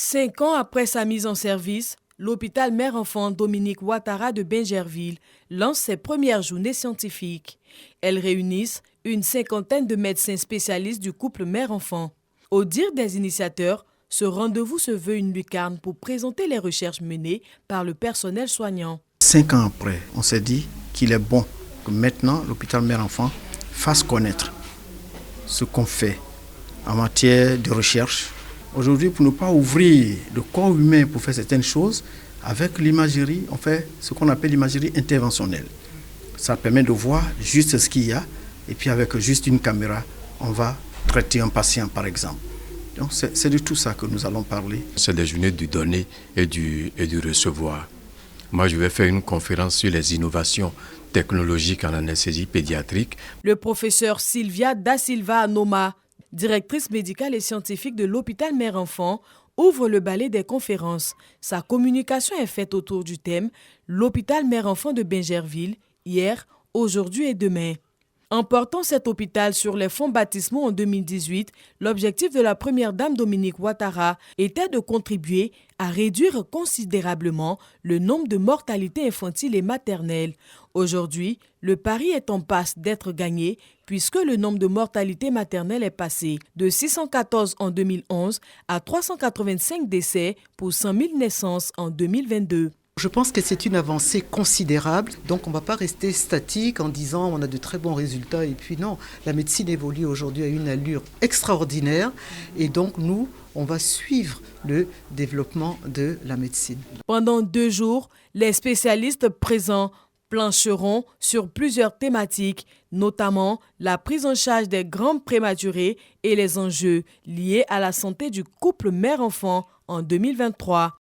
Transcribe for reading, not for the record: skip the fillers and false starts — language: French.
5 ans après sa mise en service, l'hôpital mère-enfant Dominique Ouattara de Bingerville lance ses premières journées scientifiques. Elles réunissent une cinquantaine de médecins spécialistes du couple mère-enfant. Au dire des initiateurs, ce rendez-vous se veut une lucarne pour présenter les recherches menées par le personnel soignant. 5 ans après, on s'est dit qu'il est bon que maintenant l'hôpital mère-enfant fasse connaître ce qu'on fait en matière de recherche. Aujourd'hui, pour ne pas ouvrir le corps humain pour faire certaines choses, avec l'imagerie, on fait ce qu'on appelle l'imagerie interventionnelle. Ça permet de voir juste ce qu'il y a et puis avec juste une caméra, on va traiter un patient par exemple. Donc c'est de tout ça que nous allons parler. C'est des journées du donner et du recevoir. Moi, je vais faire une conférence sur les innovations technologiques en anesthésie pédiatrique. Le professeur Sylvia Da Silva Anoma, directrice médicale et scientifique de l'hôpital mère-enfant, ouvre le ballet des conférences. Sa communication est faite autour du thème « L'hôpital mère-enfant de Bingerville, hier, aujourd'hui et demain ». En portant cet hôpital sur les fonds baptismaux en 2018, l'objectif de la première dame Dominique Ouattara était de contribuer à réduire considérablement le nombre de mortalités infantiles et maternelles. Aujourd'hui, le pari est en passe d'être gagné puisque le nombre de mortalités maternelles est passé de 614 en 2011 à 385 décès pour 100 000 naissances en 2022. Je pense que c'est une avancée considérable, donc on ne va pas rester statique en disant on a de très bons résultats et puis non, la médecine évolue aujourd'hui à une allure extraordinaire et donc nous, on va suivre le développement de la médecine. Pendant 2 jours, les spécialistes présents plancheront sur plusieurs thématiques, notamment la prise en charge des grands prématurés et les enjeux liés à la santé du couple mère-enfant en 2023.